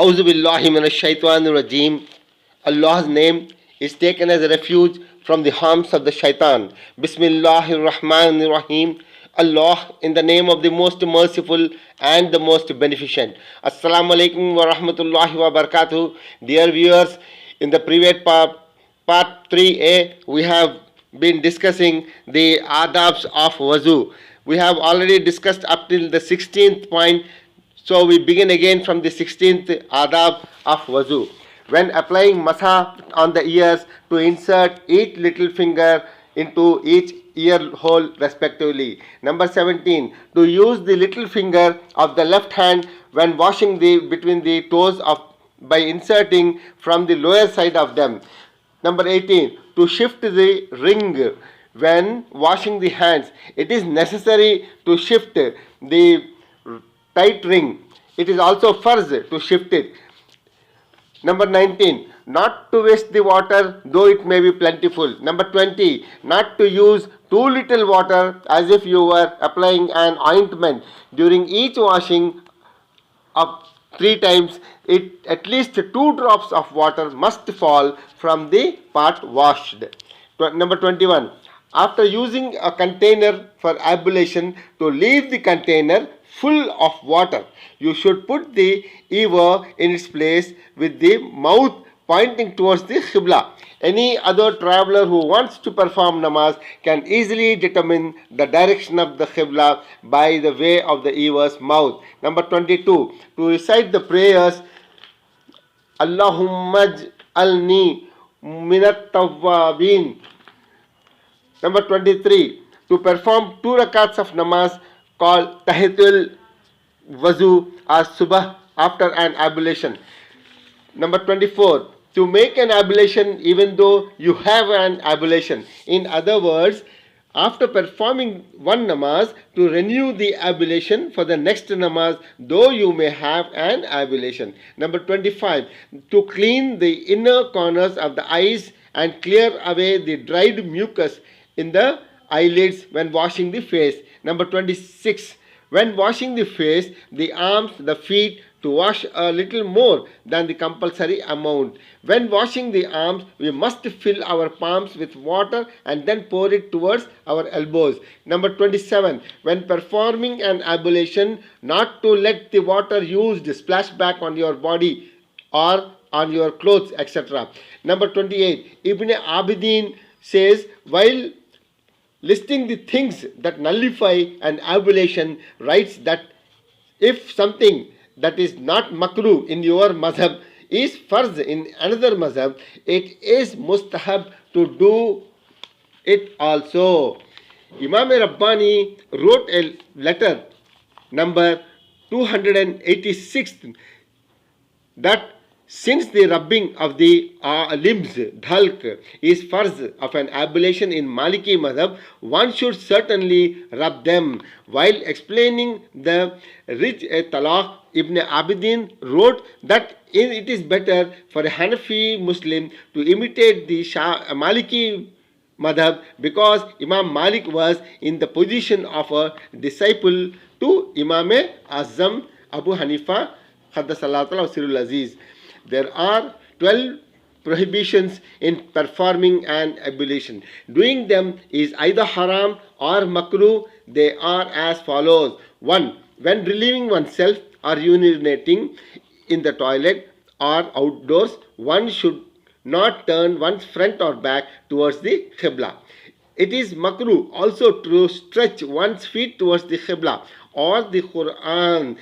Auzu billahi minash shaitanir rajeem. Allah's name is taken as a refuge from the harms of the shaitan. Bismillahir Rahmanir Rahim. Allah, in the name of the most merciful and the most beneficent. Assalamualaikum wa rahmatullahi wa barkaatuhu. Dear viewers, in the previous part 3a, we have been discussing the adabs of wazu. We have already discussed up till the 16th point, so we begin again from the 16th adab of wazu. When applying masah on the ears, to insert each little finger into each ear hole respectively. Number 17, to use the little finger of the left hand when washing between the toes by inserting from the lower side of them. Number 18, to shift the ring when washing the hands. It is necessary to shift the tight ring. It is also farz to shift it. Number 19, not to waste the water though it may be plentiful. Number 20, not to use too little water as if you were applying an ointment. During each washing of 3 times, at least 2 drops of water must fall from the part washed. Number 21, after using a container for ablution, to leave the container full of water. You should put the ewer in its place with the mouth pointing towards the Qibla. Any other traveler who wants to perform namaz can easily determine the direction of the Qibla by the way of the ewer's mouth. Number 22, to recite the prayers, Allahumma ij'alni minat tawwabin. Number 23, to perform 2 rakats of namaz called tahiyatul wazu or subah after an ablution. Number 24, to make an ablution even though you have an ablution. In other words, after performing one namaz, to renew the ablution for the next namaz though you may have an ablution. Number 25, to clean the inner corners of the eyes and clear away the dried mucus in the eyelids when washing the face. Number 26, when washing the face, the arms, the feet, to wash a little more than the compulsory amount. When washing the arms, we must fill our palms with water and then pour it towards our elbows. Number 27, when performing an ablution, not to let the water used splash back on your body or on your clothes, etc. Number 28, Ibn Abidin says, while listing the things that nullify an ablution, writes that if something that is not makruh in your mazhab is farz in another mazhab, it is mustahab to do it also. Imam Rabbani wrote a letter number 286 that since the rubbing of the limbs, dhalk, is farz of an ablution in Maliki madhab, one should certainly rub them. While explaining the talaq, Ibn Abidin wrote that it is better for a Hanafi Muslim to imitate the Maliki madhab because Imam Malik was in the position of a disciple to Imam Azam Abu Hanifa Khaddasallahu Sirul Aziz. There are 12 prohibitions in performing an ablution. Doing them is either haram or makruh. They are as follows. 1. When relieving oneself or urinating in the toilet or outdoors, one should not turn one's front or back towards the Qibla. It is makruh also to stretch one's feet towards the Qibla or the Quran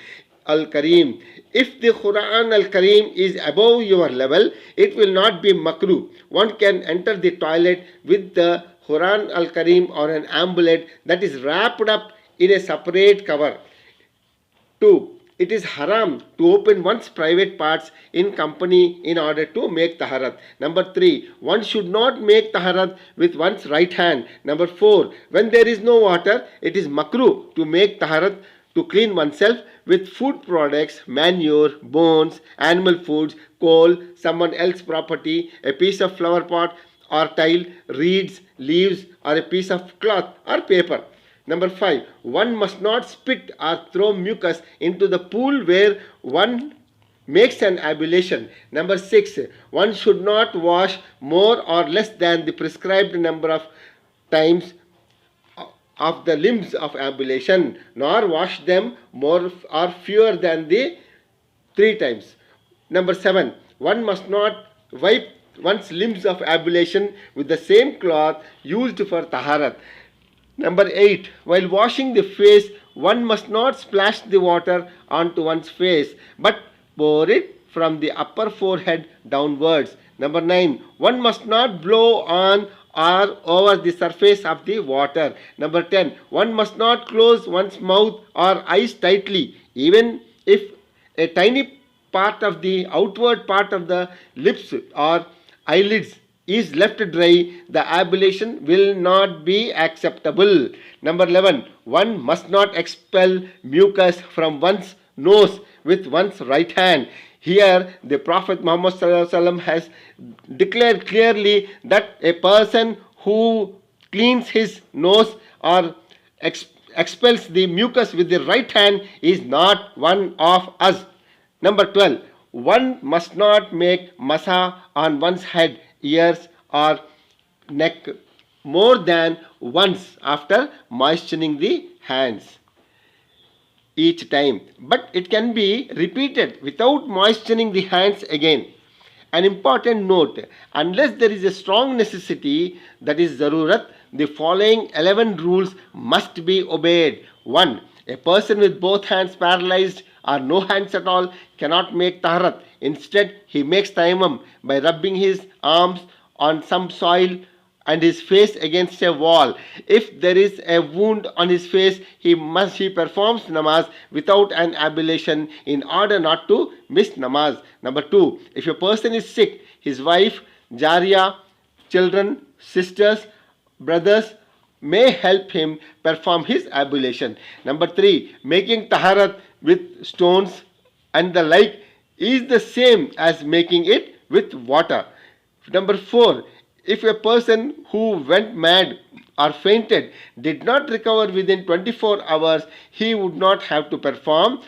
Al-Kareem. If the Quran Al-Kareem is above your level, it will not be makruh. One can enter the toilet with the Quran Al-Kareem or an amulet that is wrapped up in a separate cover. 2. It is haram to open one's private parts in company in order to make taharat. Number 3. One should not make taharat with one's right hand. Number 4. When there is no water, it is makruh to make taharat to clean oneself with food products, manure, bones, animal foods, coal, someone else's property, a piece of flower pot or tile, reeds, leaves, or a piece of cloth or paper. Number 5. One must not spit or throw mucus into the pool where one makes an ablution. Number 6, one should not wash more or less than the prescribed number of times of the limbs of ablution, nor wash them more or fewer than the 3 times. Number 7, one must not wipe one's limbs of ablution with the same cloth used for taharat. Number 8, while washing the face, one must not splash the water onto one's face, but pour it from the upper forehead downwards. Number 9, one must not blow on or over the surface of the water. Number 10, one must not close one's mouth or eyes tightly, even if a tiny part of the outward part of the lips or eyelids is left dry, the ablution will not be acceptable. Number 11, one must not expel mucus from one's nose with one's right hand. Here, the Prophet Muhammad ﷺ has declared clearly that a person who cleans his nose or expels the mucus with the right hand is not one of us. Number 12, one must not make masa on one's head, ears or neck more than once after moistening the hands each time, but it can be repeated without moistening the hands again. An important note, unless there is a strong necessity, that is zarurat, the following 11 rules must be obeyed. 1. A person with both hands paralyzed or no hands at all cannot make taharat. Instead, he makes tayammum by rubbing his arms on some soil and his face against a wall. If there is a wound on his face, he performs namaz without an ablution in order not to miss namaz. Number 2, if a person is sick, his wife, jariya, children, sisters, brothers may help him perform his ablution. Number 3, making taharat with stones and the like is the same as making it with water. Number 4, if a person who went mad or fainted did not recover within 24 hours, he would not have to perform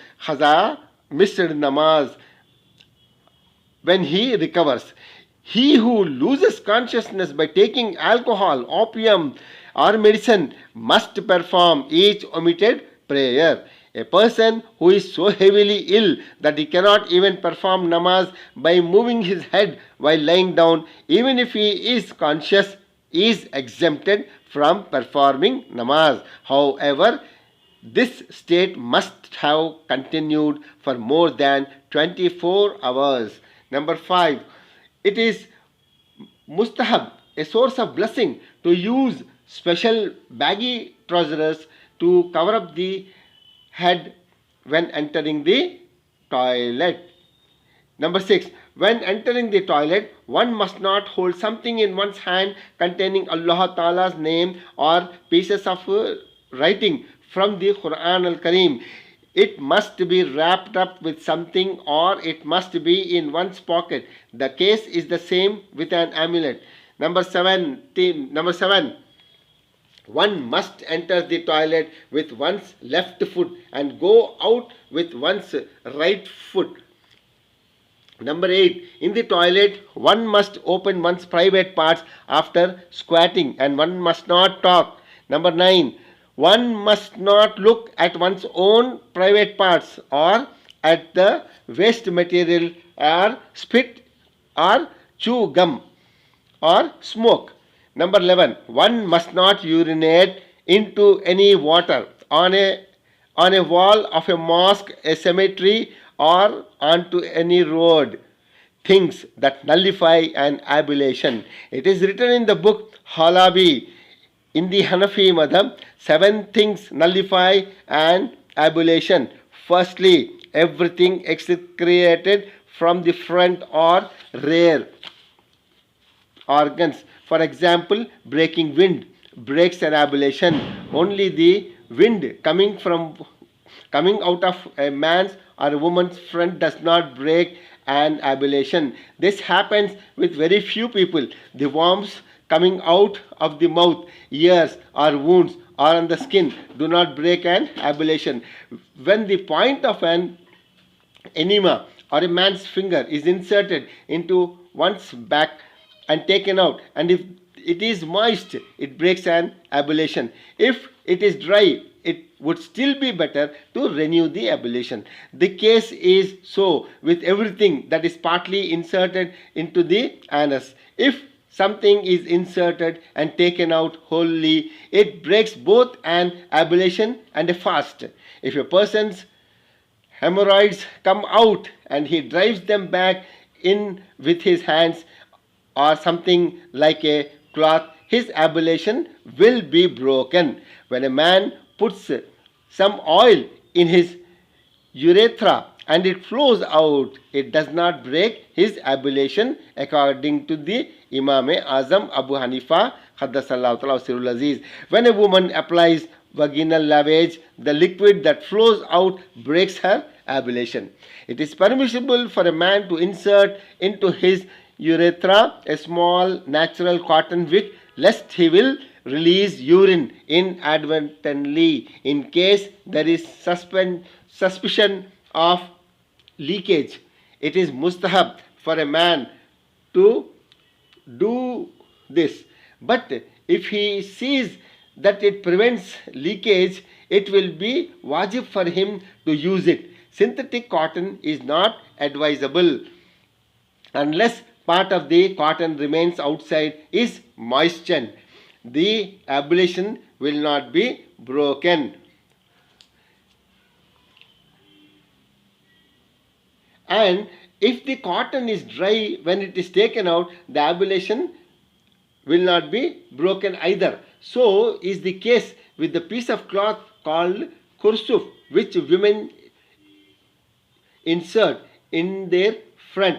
missed namaz when he recovers. He who loses consciousness by taking alcohol, opium or medicine must perform each omitted prayer. A person who is so heavily ill that he cannot even perform namaz by moving his head while lying down, even if he is conscious, is exempted from performing namaz. However, this state must have continued for more than 24 hours. Number 5, it is mustahab, a source of blessing, to use special baggy trousers to cover up the head when entering the toilet. Number 6, when entering the toilet, one must not hold something in one's hand containing Allah Ta'ala's name or pieces of writing from the Quran al-Kareem. It must be wrapped up with something or it must be in one's pocket. The case is the same with an amulet. Number 7, one must enter the toilet with one's left foot and go out with one's right foot. Number 8, in the toilet, one must open one's private parts after squatting and one must not talk. Number 9, one must not look at one's own private parts or at the waste material or spit or chew gum or smoke. Number 11, one must not urinate into any water on a wall of a mosque, a cemetery, or onto any road. Things that nullify an ablution. It is written in the book Halabi in the Hanafi Madhab, 7 things nullify an ablution. Firstly, everything excreted from the front or rear organs. For example, breaking wind breaks an ablution. Only the wind coming out of a man's or a woman's front does not break an ablution. This happens with very few people. The worms coming out of the mouth, ears or wounds or on the skin do not break an ablution. When the point of an enema or a man's finger is inserted into one's back and taken out, and if it is moist, it breaks an ablution. If it is dry, it would still be better to renew the ablution. The case is so with everything that is partly inserted into the anus. If something is inserted and taken out wholly, it breaks both an ablution and a fast. If a person's hemorrhoids come out and he drives them back in with his hands or something like a cloth, his ablution will be broken. When a man puts some oil in his urethra and it flows out, it does not break his ablution according to the Imam Azam Abu Hanifa Qaddasallahu Ta'ala Sirul Aziz. When a woman applies vaginal lavage, the liquid that flows out breaks her ablution. It is permissible for a man to insert into his urethra a small natural cotton wick, lest he will release urine inadvertently. In case there is suspicion of leakage, it is mustahab for a man to do this. But if he sees that it prevents leakage, it will be wajib for him to use it. Synthetic cotton is not advisable unless part of the cotton remains outside is moistened. The ablution will not be broken. And if the cotton is dry when it is taken out, the ablution will not be broken either. So is the case with the piece of cloth called kursuf, which women insert in their front.